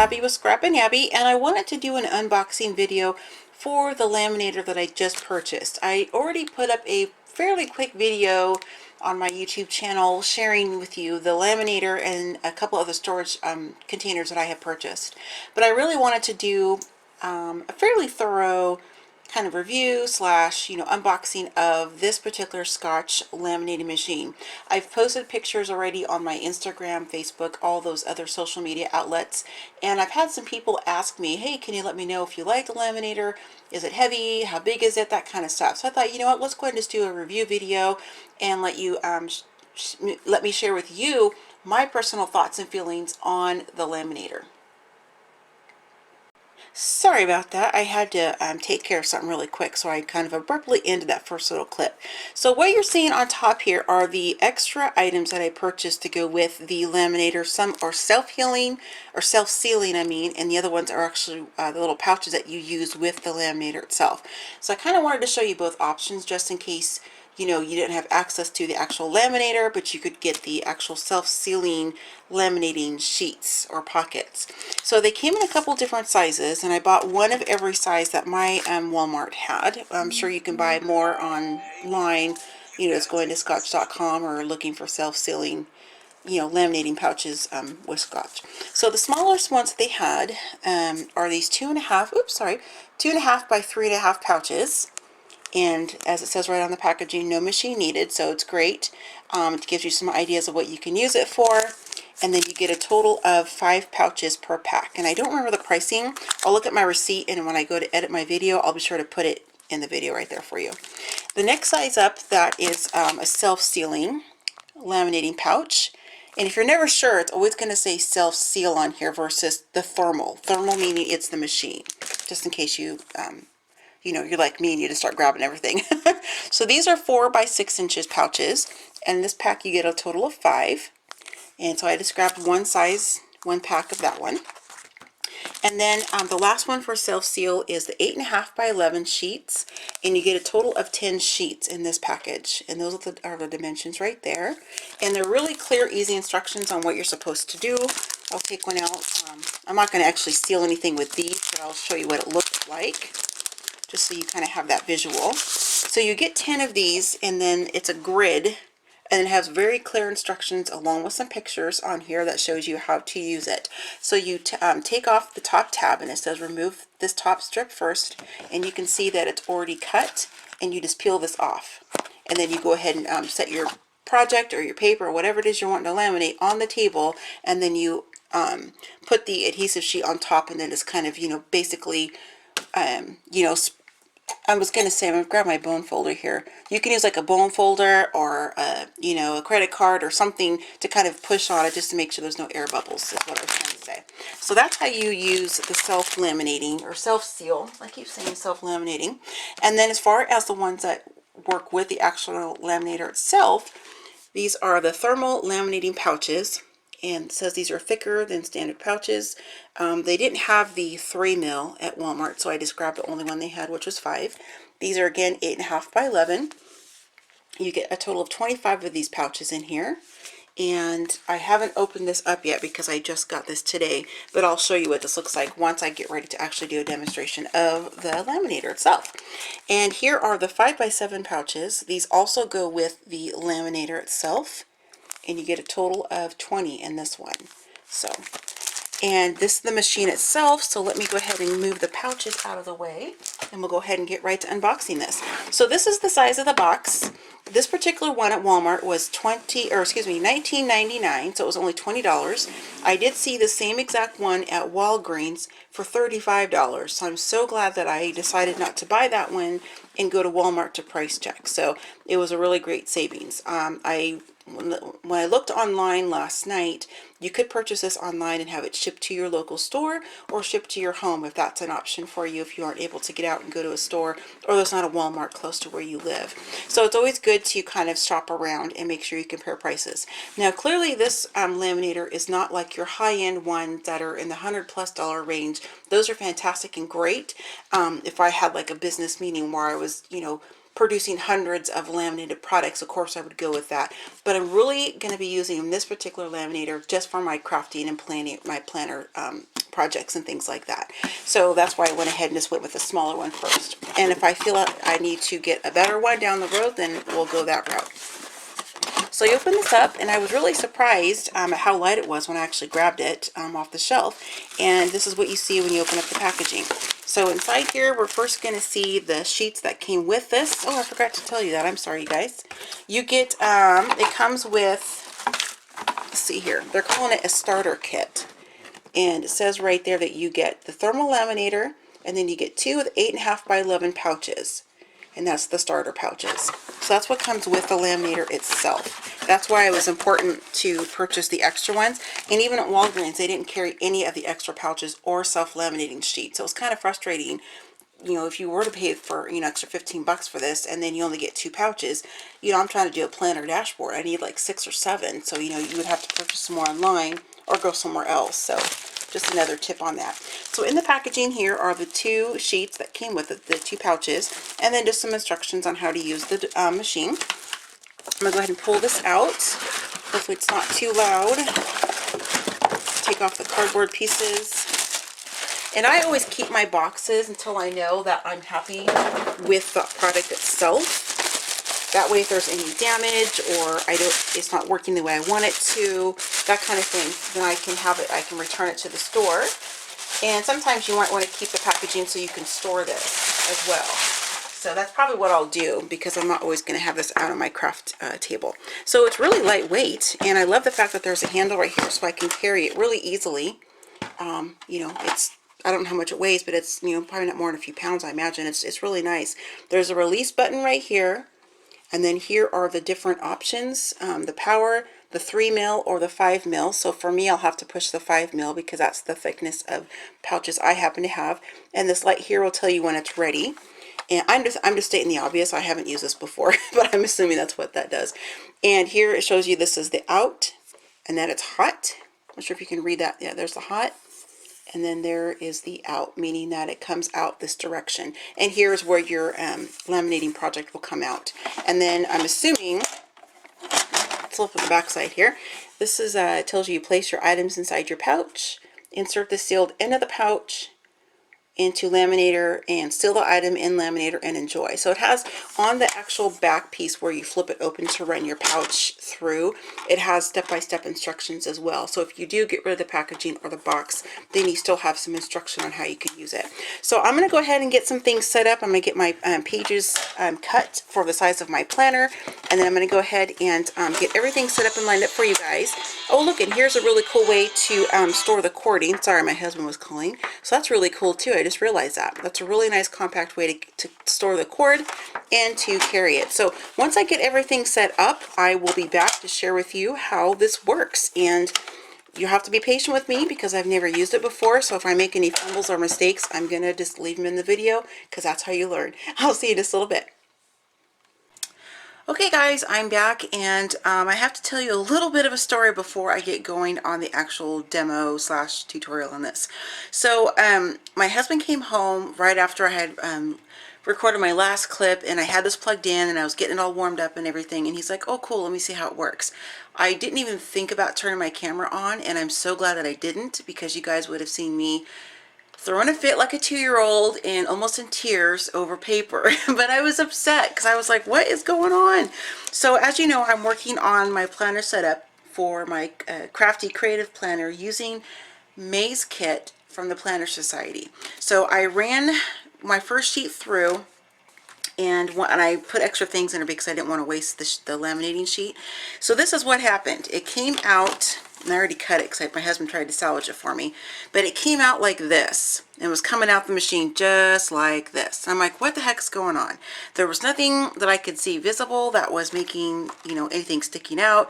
Abby with Scrap and Abby, and I wanted to do an unboxing video for the laminator that I just purchased. I already put up a fairly quick video on my YouTube channel sharing with you the laminator and a couple other storage containers that I have purchased. But I really wanted to do a fairly thorough kind of review slash unboxing of this particular Scotch laminating machine. I've posted pictures already on my Instagram, Facebook, all those other social media outlets, and I've had some people ask me, hey, can you let me know if you like the laminator? Is it heavy? How big is it? That kind of stuff. So I thought, you know what, let's go ahead and just do a review video and let you let me share with you my personal thoughts and feelings on the laminator. Sorry about that. I had to take care of something really quick, so I kind of abruptly ended that first little clip. So what you're seeing on top here are the extra items that I purchased to go with the laminator. Some are self-healing or self-sealing, I mean, and the other ones are actually the little pouches that you use with the laminator itself. So I kind of wanted to show you both options just in case you didn't have access to the actual laminator, but you could get the actual self-sealing laminating sheets or pockets. So they came in a couple different sizes, and I bought one of every size that my Walmart had. I'm sure you can buy more online, it's going to scotch.com or looking for self-sealing laminating pouches with Scotch. So the smallest ones that they had are these 2.5 by 3.5 pouches. And as it says right on the packaging, no machine needed, so it's great. It gives you some ideas of what you can use it for. And then you get a total of 5 pouches per pack. And I don't remember the pricing. I'll look at my receipt, and when I go to edit my video, I'll be sure to put it in the video right there for you. The next size up, that is a self-sealing laminating pouch. And if you're never sure, it's always going to say self-seal on here versus the thermal. Thermal meaning it's the machine, just in case you're like me and you just start grabbing everything. So these are 4 by 6 inches pouches, and in this pack you get a total of 5. And so I just grabbed one pack of that one. And then the last one for self-seal is the 8.5 by 11 sheets, and you get a total of 10 sheets in this package. And those are the dimensions right there. And they're really clear, easy instructions on what you're supposed to do. I'll take one out. I'm not going to actually seal anything with these, but I'll show you what it looks like, just so you kind of have that visual. So you get 10 of these, and then it's a grid, and it has very clear instructions along with some pictures on here that shows you how to use it. So you take off the top tab, and it says remove this top strip first, and you can see that it's already cut, and you just peel this off. And then you go ahead and set your project or your paper or whatever it is you're wanting to laminate on the table, and then you put the adhesive sheet on top, and then just kind of, basically, I was going to say, I'm going to grab my bone folder here. You can use like a bone folder or, a credit card or something to kind of push on it just to make sure there's no air bubbles, is what I was trying to say. So that's how you use the self-laminating or self-seal. I keep saying self-laminating. And then as far as the ones that work with the actual laminator itself, these are the thermal laminating pouches. And it says these are thicker than standard pouches. They didn't have the 3 mil at Walmart, so I just grabbed the only one they had, which was 5. These are again 8.5 by 11. You get a total of 25 of these pouches in here. And I haven't opened this up yet because I just got this today, but I'll show you what this looks like once I get ready to actually do a demonstration of the laminator itself. And here are the 5 by 7 pouches. These also go with the laminator itself, and you get a total of 20 in this one. So, and this is the machine itself, so let me go ahead and move the pouches out of the way, and we'll go ahead and get right to unboxing this. So this is the size of the box. This particular one at Walmart was $19.99, so it was only $20. I did see the same exact one at Walgreens for $35, so I'm so glad that I decided not to buy that one and go to Walmart to price check. So it was a really great savings. When I looked online last night, you could purchase this online and have it shipped to your local store or shipped to your home if that's an option for you if you aren't able to get out and go to a store or there's not a Walmart close to where you live. So it's always good to kind of shop around and make sure you compare prices. Now clearly this laminator is not like your high-end ones that are in the $100+ range. Those are fantastic and great. If I had like a business meeting where I was, producing hundreds of laminated products, of course I would go with that. But I'm really going to be using this particular laminator just for my crafting and planning, my planner projects and things like that. So that's why I went ahead and just went with the smaller one first. And if I feel I need to get a better one down the road, then we'll go that route. So you open this up, and I was really surprised at how light it was when I actually grabbed it off the shelf. And this is what you see when you open up the packaging. So inside here, we're first going to see the sheets that came with this. Oh, I forgot to tell you that. I'm sorry, you guys. You get, it comes with, let's see here, they're calling it a starter kit. And it says right there that you get the thermal laminator, and then you get 2 with 8.5 by 11 pouches. And that's the starter pouches. So that's what comes with the laminator itself. That's why it was important to purchase the extra ones. And even at Walgreens, they didn't carry any of the extra pouches or self-laminating sheets. So it was kind of frustrating, you know, if you were to pay for, you know, extra 15 bucks for this, and then you only get 2 pouches. You know, I'm trying to do a planner dashboard. I need like 6 or 7. So, you know, you would have to purchase some more online or go somewhere else. So just another tip on that. So in the packaging here are the 2 sheets that came with it, the 2 pouches, and then just some instructions on how to use the machine. I'm going to go ahead and pull this out. Hopefully it's not too loud. Take off the cardboard pieces. And I always keep my boxes until I know that I'm happy with the product itself. That way if there's any damage or it's not working the way I want it to, that kind of thing, then I can have it, I can return it to the store. And sometimes you might want to keep the packaging so you can store this as well. So that's probably what I'll do, because I'm not always going to have this out on my craft table. So it's really lightweight, and I love the fact that there's a handle right here so I can carry it really easily. You know, I don't know how much it weighs, but it's, you know, probably not more than a few pounds, I imagine. It's really nice. There's a release button right here. And then here are the different options, the power, the 3 mil or the 5 mil. So for me, I'll have to push the 5 mil because that's the thickness of pouches I happen to have. And this light here will tell you when it's ready. And I'm just stating the obvious. I haven't used this before, but I'm assuming that's what that does. And here it shows you this is the out, and that it's hot. I'm not sure if you can read that. Yeah, there's the hot. And then there is the out, meaning that it comes out this direction. And here's where your laminating project will come out. And then I'm assuming, let's look at the back side here. This is it tells you place your items inside your pouch, insert the sealed end of the pouch into laminator, and seal the item in laminator, and enjoy. So it has on the actual back piece where you flip it open to run your pouch through, it has step-by-step instructions as well. So if you do get rid of the packaging or the box, then you still have some instruction on how you can use it. So I'm going to go ahead and get some things set up. I'm going to get my pages cut for the size of my planner, and then I'm going to go ahead and get everything set up and lined up for you guys. Oh look, and here's a really cool way to store the cording. Sorry, my husband was calling. So that's really cool too. I just realized that. That's a really nice compact way to store the cord and to carry it. So once I get everything set up, I will be back to share with you how this works. And you have to be patient with me because I've never used it before. So if I make any fumbles or mistakes, I'm going to just leave them in the video because that's how you learn. I'll see you in just a little bit. Okay guys, I'm back, and I have to tell you a little bit of a story before I get going on the actual demo / tutorial on this. So my husband came home right after I had recorded my last clip, and I had this plugged in and I was getting it all warmed up and everything, and he's like, oh cool, let me see how it works. I didn't even think about turning my camera on, and I'm so glad that I didn't, because you guys would have seen me throwing a fit like a 2-year-old and almost in tears over paper. But I was upset because I was like, what is going on? So as you know, I'm working on my planner setup for my crafty creative planner using May's kit from the Planner Society. So I ran my first sheet through, and I put extra things in it because I didn't want to waste the laminating sheet. So this is what happened. It came out, and I already cut it because my husband tried to salvage it for me, but it came out like this. It was coming out the machine just like this. And I'm like, what the heck is going on? There was nothing that I could see visible that was making, you know, anything sticking out.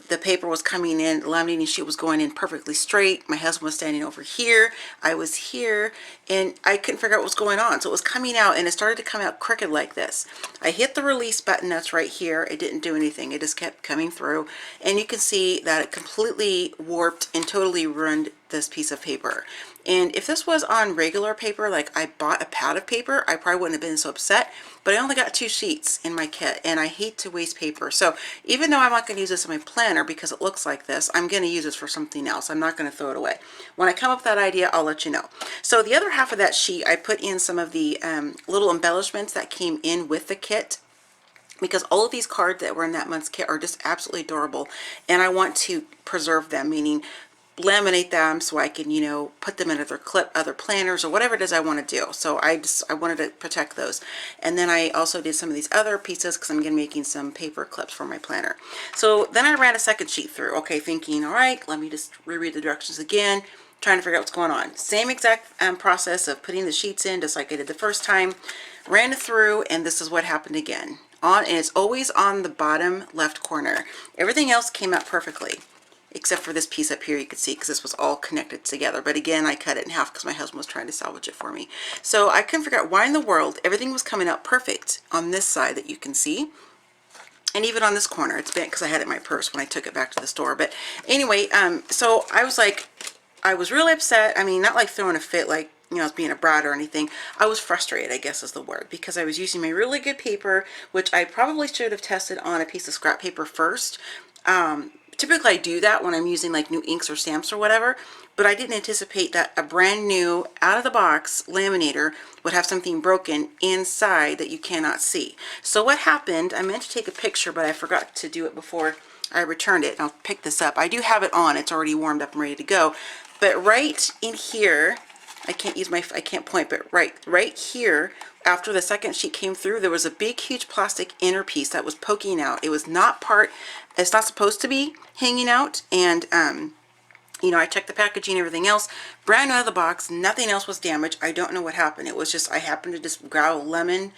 The paper was coming in, the laminating sheet was going in perfectly straight. My husband was standing over here, I was here, and I couldn't figure out what was going on. So it was coming out, and it started to come out crooked like this. I hit the release button that's right here. It didn't do anything. It just kept coming through, and you can see that it completely warped and totally ruined this piece of paper. And if this was on regular paper, like I bought a pad of paper, I probably wouldn't have been so upset. But I only got 2 sheets in my kit, and I hate to waste paper. So even though I'm not going to use this in my planner because it looks like this, I'm going to use this for something else. I'm not going to throw it away. When I come up with that idea, I'll let you know. So the other half of that sheet, I put in some of the little embellishments that came in with the kit, because all of these cards that were in that month's kit are just absolutely adorable, and I want to preserve them, meaning laminate them so I can, you know, put them in other planners or whatever it is I want to do. So I wanted to protect those. And then I also did some of these other pieces because I'm going to be making some paper clips for my planner. So then I ran a second sheet through, okay, thinking, all right, let me just reread the directions again, trying to figure out what's going on. Same exact process of putting the sheets in just like I did the first time. Ran it through, and this is what happened again. And it's always on the bottom left corner. Everything else came out perfectly, except for this piece up here, you could see, because this was all connected together. But again, I cut it in half because my husband was trying to salvage it for me. So I couldn't figure out why in the world everything was coming out perfect on this side that you can see. And even on this corner, it's bent because I had it in my purse when I took it back to the store. But anyway, so I was like, I was really upset. I mean, not like throwing a fit, like, you know, I was being a brat or anything. I was frustrated, I guess is the word, because I was using my really good paper, which I probably should have tested on a piece of scrap paper first. Typically I do that when I'm using like new inks or stamps or whatever, but I didn't anticipate that a brand new out of the box laminator would have something broken inside that you cannot see. So what happened, I meant to take a picture, but I forgot to do it before I returned it. I'll pick this up. I do have it on, it's already warmed up and ready to go. But right in here, I can't point, but right here, after the second sheet came through, there was a big, huge plastic inner piece that was poking out. It was not it's not supposed to be hanging out. And, you know, I checked the packaging and everything else, brand new out of the box, nothing else was damaged. I don't know what happened. It was just, I happened to just grab a lemon,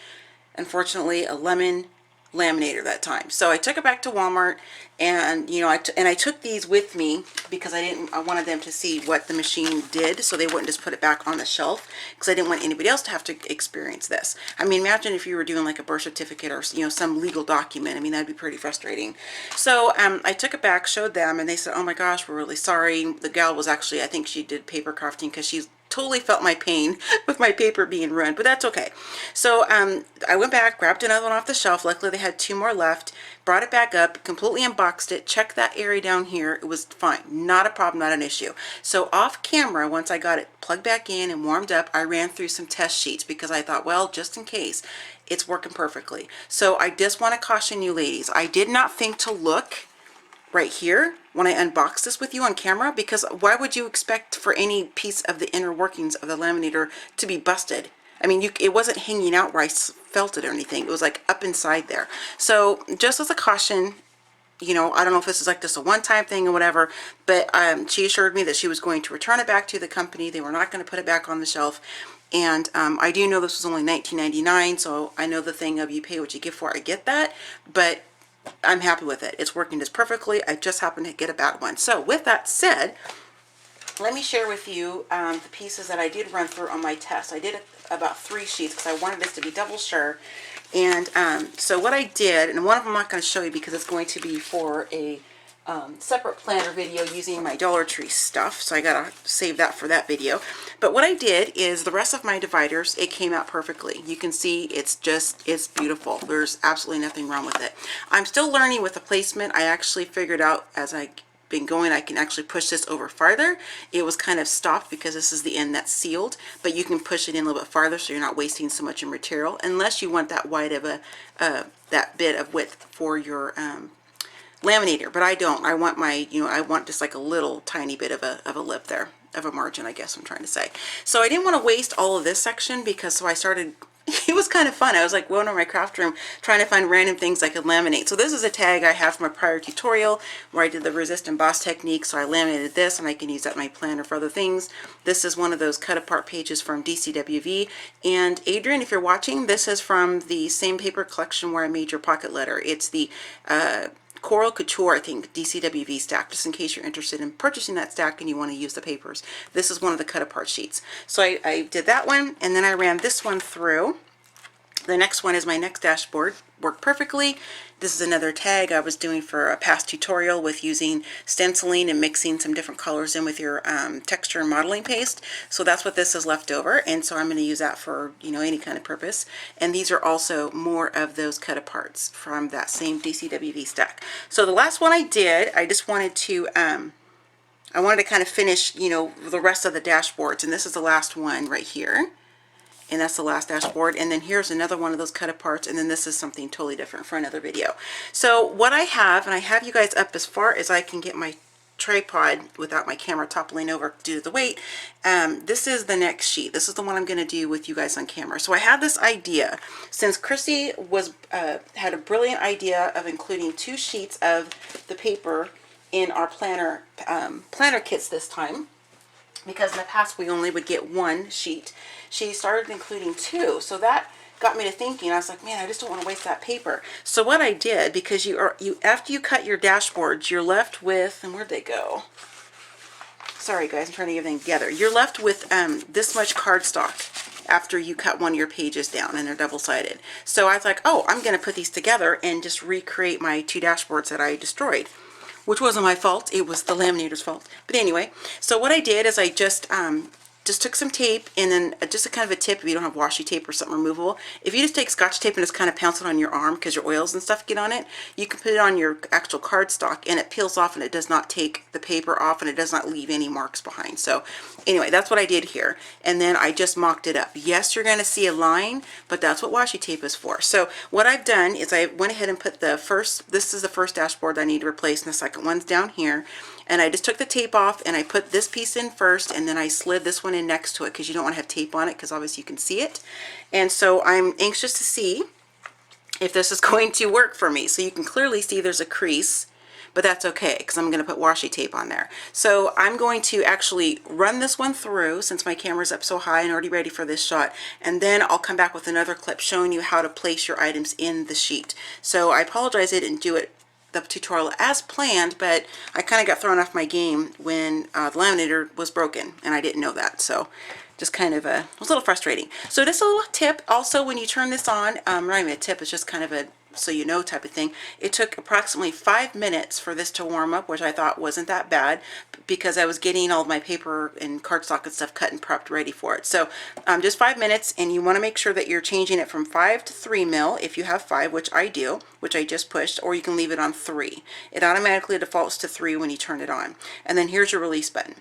unfortunately, a lemon laminator that time. So I took it back to Walmart, and you know, I took these with me because I wanted them to see what the machine did, so they wouldn't just put it back on the shelf, because I didn't want anybody else to have to experience this. I mean, imagine if you were doing like a birth certificate or, you know, some legal document. I mean, that'd be pretty frustrating. So I took it back, showed them, and they said, oh my gosh, we're really sorry. The gal was actually, I think she did paper crafting, because she's totally felt my pain with my paper being ruined, but that's okay. So I went back, grabbed another one off the shelf. Luckily they had 2 more left, brought it back up, completely unboxed it, checked that area down here. It was fine, not a problem, not an issue. So off camera, once I got it plugged back in and warmed up, I ran through some test sheets because I thought, well, just in case, it's working perfectly. So I just want to caution you ladies, I did not think to look right here when I unbox this with you on camera, because why would you expect for any piece of the inner workings of the laminator to be busted? I mean, it wasn't hanging out where I felt it or anything. It was like up inside there. So just as a caution, you know, I don't know if this is like just a one-time thing or whatever, but she assured me that she was going to return it back to the company. They were not going to put it back on the shelf. And I do know this was only $19.99, so I know the thing of you pay what you get for. I get that, but I'm happy with it. It's working just perfectly. I just happened to get a bad one. So with that said, let me share with you the pieces that I did run through on my test. I did about 3 sheets because I wanted this to be double sure. And so what I did, and one of them I'm not going to show you because it's going to be for a separate planner video using my Dollar Tree stuff, so I gotta save that for that video. But what I did is the rest of my dividers, it came out perfectly. You can see it's beautiful. There's absolutely nothing wrong with it. I'm still learning with the placement. I actually figured out as I been going, I can actually push this over farther. It was kind of stopped because this is the end that's sealed, but you can push it in a little bit farther so you're not wasting so much in material, unless you want that wide of a that bit of width for your laminator. But I don't. I want my, you know, I want just like a little tiny bit of a lip there, of a margin, I guess I'm trying to say. So I didn't want to waste all of this section, because so I started, it was kind of fun. I was like going over my craft room trying to find random things I could laminate. So this is a tag I have from a prior tutorial where I did the resist emboss technique. So I laminated this, and I can use that in my planner for other things. This is one of those cut apart pages from DCWV. And Adrian, if you're watching, this is from the same paper collection where I made your pocket letter. It's the Coral Couture, I think, DCWV stack, just in case you're interested in purchasing that stack and you want to use the papers. This is one of the cut apart sheets. So I did that one, and then I ran this one through. The next one is my next dashboard. Worked perfectly. This is another tag I was doing for a past tutorial with using stenciling and mixing some different colors in with your texture and modeling paste. So that's what this is left over, and so I'm going to use that for, you know, any kind of purpose. And these are also more of those cut aparts from that same DCWV stack. So the last one I did, I just wanted to I wanted to kind of finish, you know, the rest of the dashboards, and this is the last one right here. And that's the last dashboard. And then here's another one of those cut aparts, and then this is something totally different for another video. So what I have, and I have you guys up as far as I can get my tripod without my camera toppling over due to the weight. This is the next sheet. This is the one I'm going to do with you guys on camera. So I had this idea, since Chrissy was had a brilliant idea of including 2 sheets of the paper in our planner kits this time, because in the past we only would get 1 sheet. She started including 2, so that got me to thinking. I was like, man, I just don't want to waste that paper. So what I did, because after you cut your dashboards, you're left with, and where'd they go? Sorry guys, I'm trying to get everything together. You're left with this much cardstock after you cut one of your pages down, and they're double-sided. So I was like, oh, I'm going to put these together and just recreate my 2 dashboards that I destroyed, which wasn't my fault. It was the laminator's fault. But anyway, so what I did is I just took some tape, and then just a kind of a tip if you don't have washi tape or something removable. If you just take Scotch tape and just kind of pounce it on your arm because your oils and stuff get on it, you can put it on your actual cardstock and it peels off, and it does not take the paper off, and it does not leave any marks behind. So anyway, that's what I did here. And then I just mocked it up. Yes, you're going to see a line, but that's what washi tape is for. So what I've done is I went ahead and put this is the first dashboard I need to replace, and the second one's down here. And I just took the tape off, and I put this piece in first, and then I slid this one in next to it, because you don't want to have tape on it, because obviously you can see it. And so I'm anxious to see if this is going to work for me. So you can clearly see there's a crease, but that's okay, because I'm going to put washi tape on there. So I'm going to actually run this one through, since my camera's up so high and already ready for this shot, and then I'll come back with another clip showing you how to place your items in the sheet. So I apologize I didn't do the tutorial as planned, but I kind of got thrown off my game when the laminator was broken, and I didn't know that. So just kind of it was a little frustrating. So just a little tip also, when you turn this on, not even a tip, it's just kind of a so you know type of thing. It took approximately 5 minutes for this to warm up, which I thought wasn't that bad, because I was getting all of my paper and cardstock and stuff cut and prepped ready for it. So just 5 minutes, and you want to make sure that you're changing it from 5 to 3 mil if you have 5, which I do, which I just pushed, or you can leave it on 3. It automatically defaults to 3 when you turn it on. And then here's your release button.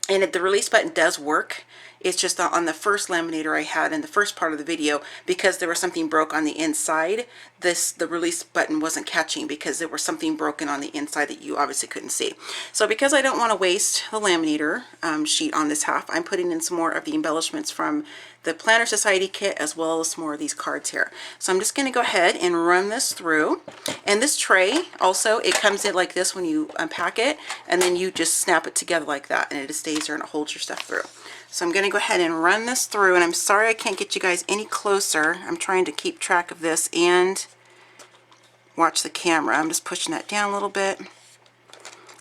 And the release button does work. It's just on the first laminator I had in the first part of the video, because there was something broke on the inside, the release button wasn't catching, because there was something broken on the inside that you obviously couldn't see. So because I don't want to waste the laminator sheet on this half, I'm putting in some more of the embellishments from the Planner Society kit, as well as some more of these cards here. So I'm just going to go ahead and run this through. And this tray also, it comes in like this when you unpack it, and then you just snap it together like that, and it just stays there and it holds your stuff through. So I'm going to go ahead and run this through, and I'm sorry I can't get you guys any closer. I'm trying to keep track of this and watch the camera. I'm just pushing that down a little bit.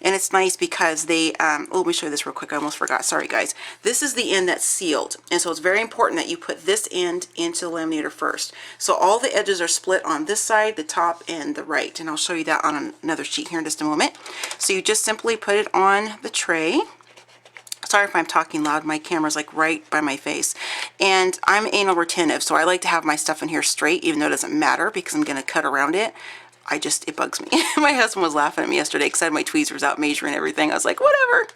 And it's nice because they, oh, let me show you this real quick. I almost forgot. Sorry, guys. This is the end that's sealed. And so it's very important that you put this end into the laminator first. So all the edges are split on this side, the top, and the right. And I'll show you that on another sheet here in just a moment. So you just simply put it on the tray. Sorry if I'm talking loud. My camera's like right by my face. And I'm anal retentive, so I like to have my stuff in here straight, even though it doesn't matter, because I'm going to cut around it. It bugs me. My husband was laughing at me yesterday because I had my tweezers out measuring everything. I was like, whatever,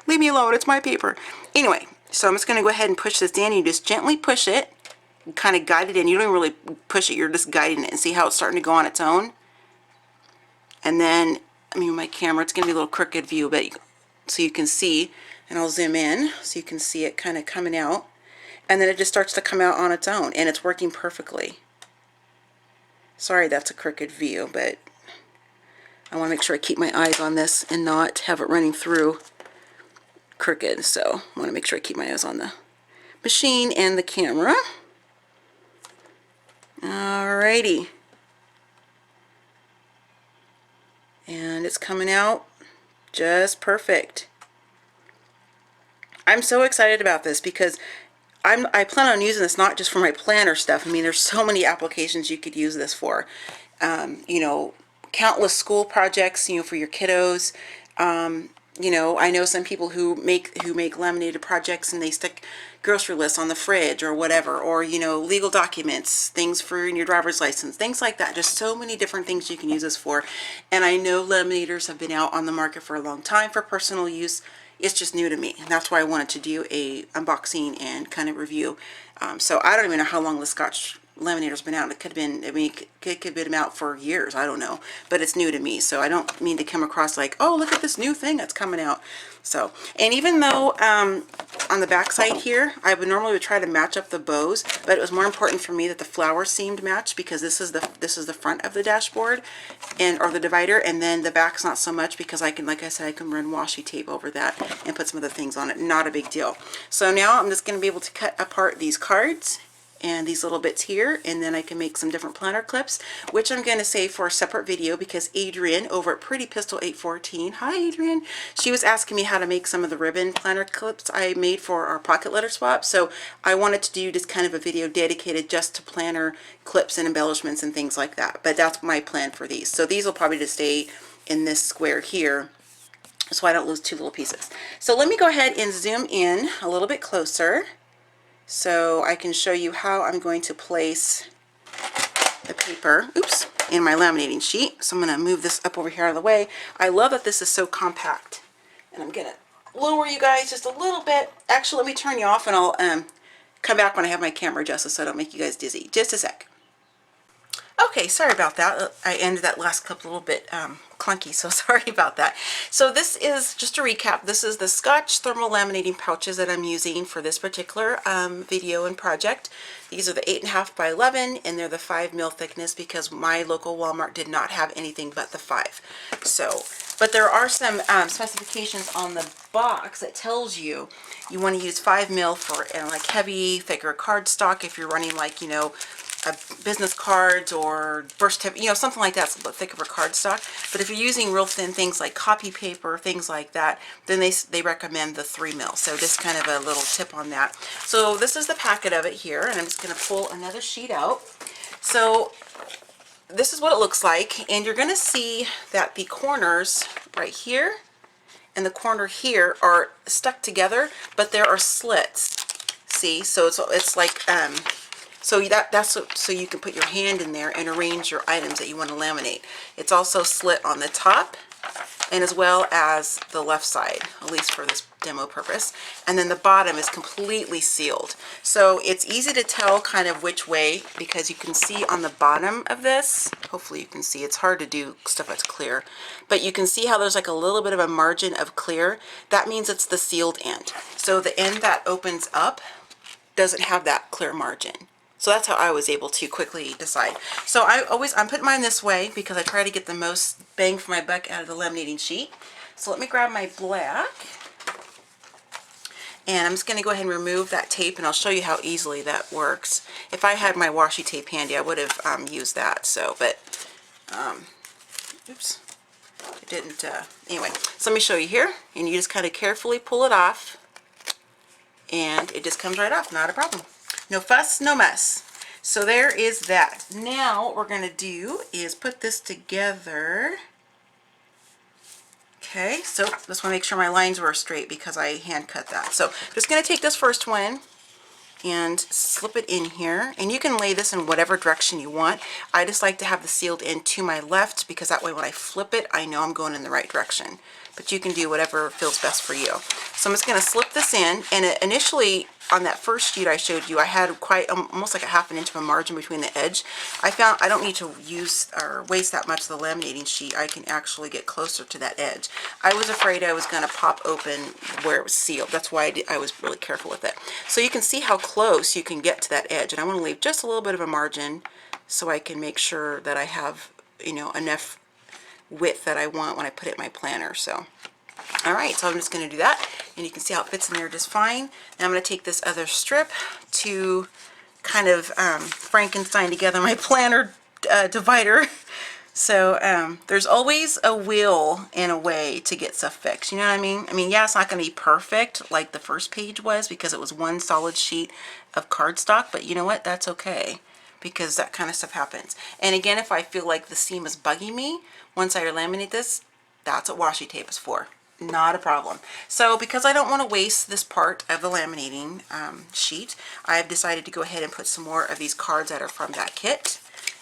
leave me alone, it's my paper. Anyway, so I'm just going to go ahead and push this in. You just gently push it, kind of guide it in. You don't even really push it, you're just guiding it, and see how it's starting to go on its own. And then, I mean, my camera, it's going to be a little crooked view, but so you can see, and I'll zoom in so you can see it kind of coming out. And then it just starts to come out on its own, and it's working perfectly. Sorry that's a crooked view, but I want to make sure I keep my eyes on this and not have it running through crooked. So I want to make sure I keep my eyes on the machine and the camera. Alrighty. And it's coming out just perfect. I'm so excited about this because I plan on using this not just for my planner stuff. I mean, there's so many applications you could use this for. You know, countless school projects, you know, for your kiddos. You know, I know some people who make laminated projects and they stick grocery lists on the fridge or whatever, or you know, legal documents, things for your driver's license, things like that. Just so many different things you can use this for. And I know laminators have been out on the market for a long time for personal use. It's just new to me, and that's why I wanted to do a unboxing and kind of review. So I don't even know how long the Scotch Laminator's been out. It could have been, I mean, it could have been out for years, I don't know, but it's new to me, so I don't mean to come across like, oh, look at this new thing that's coming out. So, and even though on the back side here, I would normally try to match up the bows, but it was more important for me that the flower seemed matched, because this is the front of the dashboard, and or the divider, and then the back's not so much, because I can, like I said, I can run washi tape over that and put some other things on it. Not a big deal. So now I'm just going to be able to cut apart these cards and these little bits here, and then I can make some different planner clips, which I'm going to save for a separate video, because Adrian over at Pretty Pistol 814, hi Adrian, she was asking me how to make some of the ribbon planner clips I made for our pocket letter swap. So I wanted to do just kind of a video dedicated just to planner clips and embellishments and things like that, but that's my plan for these. So these will probably just stay in this square here, so I don't lose two little pieces. So let me go ahead and zoom in a little bit closer, so I can show you how I'm going to place the paper, oops, in my laminating sheet. So I'm going to move this up over here out of the way. I love that this is so compact. And I'm going to lower you guys just a little bit. Actually, let me turn you off, and I'll come back when I have my camera adjusted so I don't make you guys dizzy. Just a sec. Okay, sorry about that. I ended that last clip a little bit clunky, so sorry about that. So this is, just to recap, this is the Scotch thermal laminating pouches that I'm using for this particular video and project. These are the 8.5 by 11, and they're the 5 mil thickness, because my local Walmart did not have anything but the 5. So, but there are some specifications on the box that tells you you want to use 5 mil for like heavy, thicker cardstock if you're running, like, you know, business cards or burst tape, you know, something like that's a bit thicker for cardstock. But if you're using real thin things like copy paper, things like that, then they recommend the 3 mil. So just kind of a little tip on that. So this is the packet of it here, and I'm just going to pull another sheet out. So this is what it looks like, and you're going to see that the corners right here and the corner here are stuck together, but there are slits. See, so it's like so that's so you can put your hand in there and arrange your items that you want to laminate. It's also slit on the top, and as well as the left side, at least for this demo purpose. And then the bottom is completely sealed. So it's easy to tell kind of which way, because you can see on the bottom of this, hopefully you can see, it's hard to do stuff that's clear, but you can see how there's like a little bit of a margin of clear. That means it's the sealed end. So the end that opens up doesn't have that clear margin. So that's how I was able to quickly decide. So I'm putting mine this way because I try to get the most bang for my buck out of the laminating sheet. So let me grab my black, and I'm just going to go ahead and remove that tape, and I'll show you how easily that works. If I had my washi tape handy, I would have used that. So, but oops, it didn't. Anyway, so let me show you here, and you just kind of carefully pull it off, and it just comes right off. Not a problem. No fuss, no mess. So there is that. Now what we're going to do is put this together. Okay, so just want to make sure my lines were straight because I hand cut that. So I'm just going to take this first one and slip it in here, and you can lay this in whatever direction you want. I just like to have the sealed end to my left, because that way when I flip it, I know I'm going in the right direction. But you can do whatever feels best for you. So I'm just going to slip this in, and initially on that first sheet I showed you, I had quite almost like a ½ inch of a margin between the edge. I found I don't need to use or waste that much of the laminating sheet. I can actually get closer to that edge. I was afraid I was going to pop open where it was sealed. That's why I was really careful with it. So you can see how close you can get to that edge, and I want to leave just a little bit of a margin so I can make sure that I have, you know, enough width that I want when I put it in my planner. So alright, so I'm just going to do that, and you can see how it fits in there just fine. Now I'm going to take this other strip to kind of Frankenstein together my planner divider. So there's always a will and a way to get stuff fixed. You know what I mean? I mean, yeah, it's not going to be perfect like the first page was because it was one solid sheet of cardstock, but you know what? That's okay because that kind of stuff happens. And again, if I feel like the seam is bugging me, once I laminate this, that's what washi tape is for. Not a problem. So because I don't want to waste this part of the laminating sheet, I've decided to go ahead and put some more of these cards that are from that kit.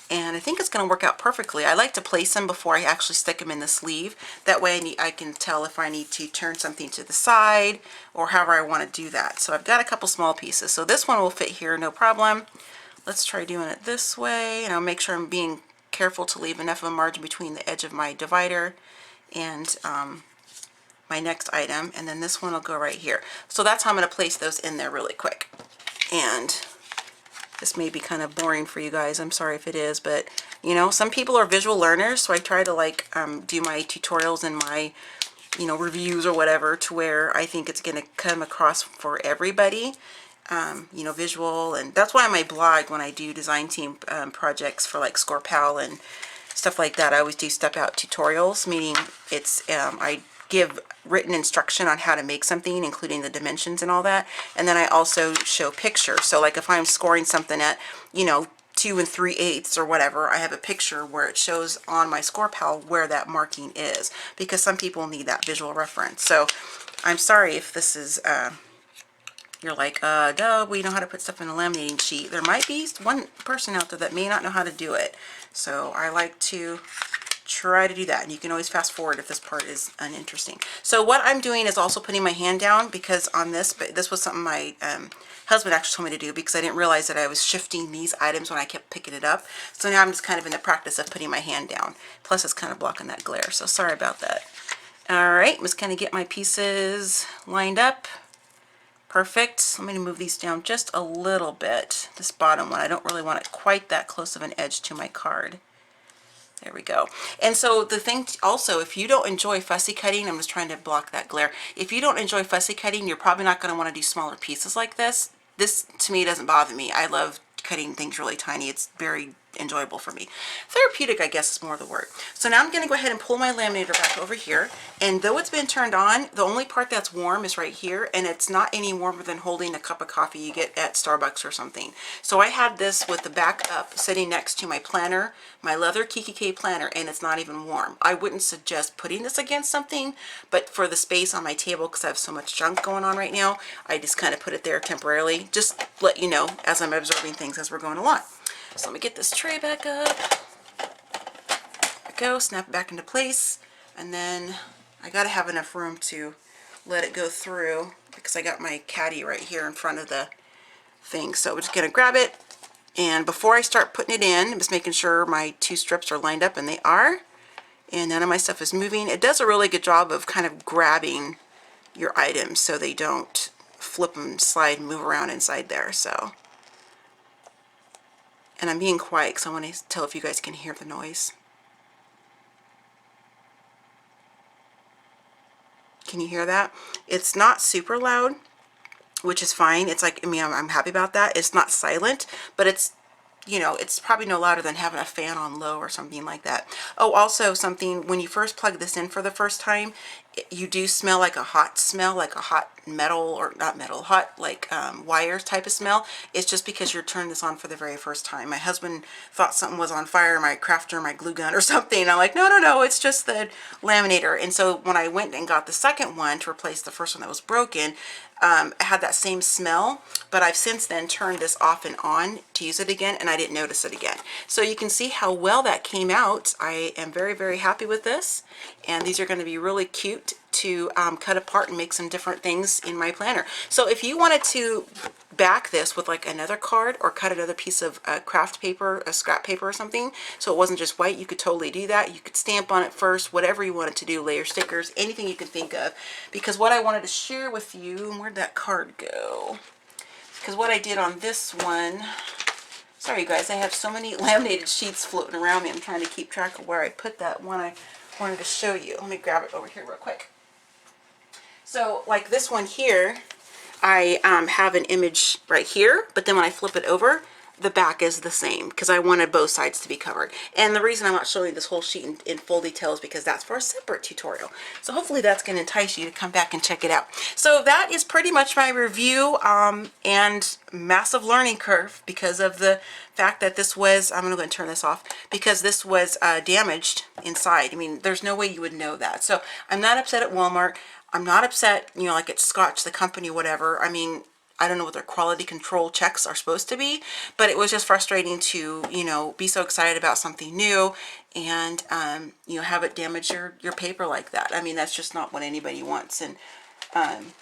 And I think it's going to work out perfectly. I like to place them before I actually stick them in the sleeve. That way I can tell if I need to turn something to the side or however I want to do that. So I've got a couple small pieces. So this one will fit here, no problem. Let's try doing it this way. And I'll make sure I'm being careful to leave enough of a margin between the edge of my divider and my next item. And then this one will go right here. So that's how I'm going to place those in there really quick. And this may be kind of boring for you guys. I'm sorry if it is, but you know, some people are visual learners, so I try to like do my tutorials and my, you know, reviews or whatever to where I think it's going to come across for everybody, you know, visual. And that's why on my blog, when I do design team projects for like ScorePal and stuff like that, I always do step out tutorials, meaning it's I give written instruction on how to make something, including the dimensions and all that, and then I also show pictures. So like if I'm scoring something at, you know, 2 3/8 or whatever, I have a picture where it shows on my ScorePal where that marking is, because some people need that visual reference. So I'm sorry if this is you're like, duh, we know how to put stuff in a laminating sheet. There might be one person out there that may not know how to do it. So I like to try to do that, and you can always fast forward if this part is uninteresting. So what I'm doing is also putting my hand down, because on this, but this was something my husband actually told me to do, because I didn't realize that I was shifting these items when I kept picking it up. So now I'm just kind of in the practice of putting my hand down. Plus it's kind of blocking that glare, so sorry about that. All right, I'm just kind of get my pieces lined up. Perfect. Let me move these down just a little bit. This bottom one, I don't really want it quite that close of an edge to my card. There we go. And so the thing also, if you don't enjoy fussy cutting, I'm just trying to block that glare. If you don't enjoy fussy cutting, you're probably not going to want to do smaller pieces like this. This, to me, doesn't bother me. I love cutting things really tiny. It's very enjoyable for me. Therapeutic, I guess, is more the word. So now I'm going to go ahead and pull my laminator back over here. And though it's been turned on, the only part that's warm is right here. And it's not any warmer than holding a cup of coffee you get at Starbucks or something. So I have this with the back up sitting next to my planner, my leather KKK planner, and it's not even warm. I wouldn't suggest putting this against something, but for the space on my table, because I have so much junk going on right now, I just kind of put it there temporarily. Just let you know as I'm observing things as we're going along. So let me get this tray back up. There we go, snap it back into place. And then I gotta have enough room to let it go through, because I got my caddy right here in front of the thing. So we're just gonna grab it. And before I start putting it in, I'm just making sure my two strips are lined up, and they are. And none of my stuff is moving. It does a really good job of kind of grabbing your items so they don't flip and slide and move around inside there. So, and I'm being quiet because I want to tell if you guys can hear the noise. Can you hear that? It's not super loud, which is fine. It's like, I mean, I'm happy about that. It's not silent, but it's, you know, it's probably no louder than having a fan on low or something like that. Oh, also something, when you first plug this in for the first time, you do smell like a hot smell, like a hot metal, or not metal, hot like wires type of smell. It's just because you're turning this on for the very first time. My husband thought something was on fire, my crafter, my glue gun or something. I'm like, no, no, no, it's just the laminator. And so when I went and got the second one to replace the first one that was broken, it had that same smell, but I've since then turned this off and on to use it again, and I didn't notice it again. So you can see how well that came out. I am very, very happy with this, and these are going to be really cute to cut apart and make some different things in my planner. So if you wanted to back this with like another card, or cut another piece of craft paper, a scrap paper or something, so it wasn't just white, you could totally do that. You could stamp on it first, whatever you wanted to do, layer stickers, anything you can think of. Because what I wanted to share with you, where'd that card go? Because what I did on this one, sorry you guys, I have so many laminated sheets floating around me. I'm trying to keep track of where I put that one I wanted to show you. Let me grab it over here real quick. So like this one here, I have an image right here, but then when I flip it over, the back is the same because I wanted both sides to be covered. And the reason I'm not showing this whole sheet in full detail is because that's for a separate tutorial. So hopefully that's going to entice you to come back and check it out. So that is pretty much my review, and massive learning curve because of the fact that this was, I'm going to go and turn this off, because this was damaged inside. I mean, there's no way you would know that. So I'm not upset at Walmart. I'm not upset, you know, like at Scotch, the company, whatever. I mean, I don't know what their quality control checks are supposed to be, but it was just frustrating to, you know, be so excited about something new and, you know, have it damage your paper like that. I mean, that's just not what anybody wants. And,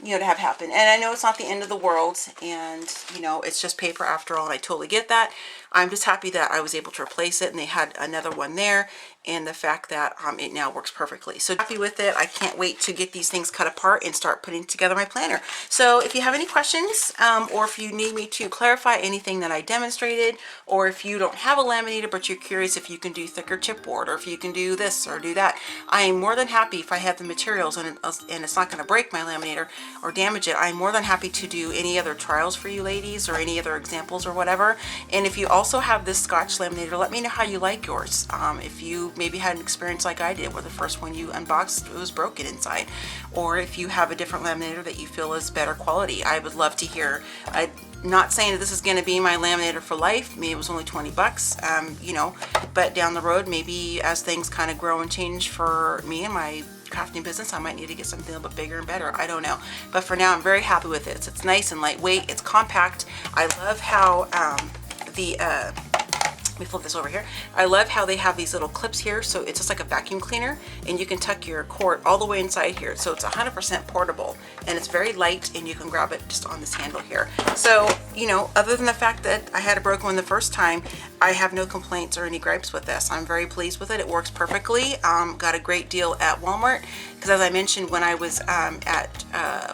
you know, to have happen. And I know it's not the end of the world, and, you know, it's just paper after all, and I totally get that. I'm just happy that I was able to replace it, and they had another one there, and the fact that it now works perfectly. So happy with it. I can't wait to get these things cut apart and start putting together my planner. So if you have any questions, or if you need me to clarify anything that I demonstrated, or if you don't have a laminator but you're curious if you can do thicker chipboard, or if you can do this or do that, I am more than happy if I have the materials and it's not going to break my laminator or damage it. I'm more than happy to do any other trials for you ladies or any other examples or whatever. And if you also have this Scotch Laminator, let me know how you like yours. If you maybe had an experience like I did where the first one you unboxed, it was broken inside, or if you have a different laminator that you feel is better quality, I would love to hear. I'm not saying that this is going to be my laminator for life. Maybe it was only 20 bucks, you know, but down the road, maybe as things kind of grow and change for me and my crafting business, I might need to get something a little bit bigger and better. I don't know, but for now I'm very happy with it. It's nice and lightweight, it's compact. I love how let me flip this over here. I love how they have these little clips here, so it's just like a vacuum cleaner, and you can tuck your cord all the way inside here, so it's 100% portable, and it's very light, and you can grab it just on this handle here. So, you know, other than the fact that I had a broken one the first time, I have no complaints or any gripes with this. I'm very pleased with it. It works perfectly. Got a great deal at Walmart, because as I mentioned, when I was at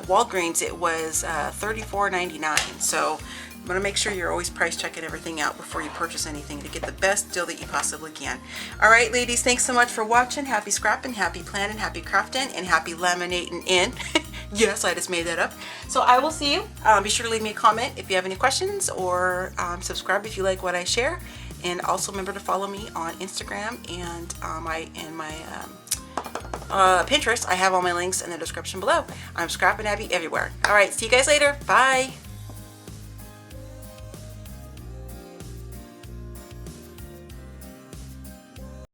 Walgreens, it was $34.99. So I'm going to make sure you're always price checking everything out before you purchase anything to get the best deal that you possibly can. All right, ladies, thanks so much for watching. Happy scrapping, happy planning, happy crafting, and happy laminating in. Yes, I just made that up. So I will see you. Be sure to leave me a comment if you have any questions, or subscribe if you like what I share. And also remember to follow me on Instagram and my Pinterest. I have all my links in the description below. I'm Scrappin' Abby everywhere. All right, see you guys later. Bye.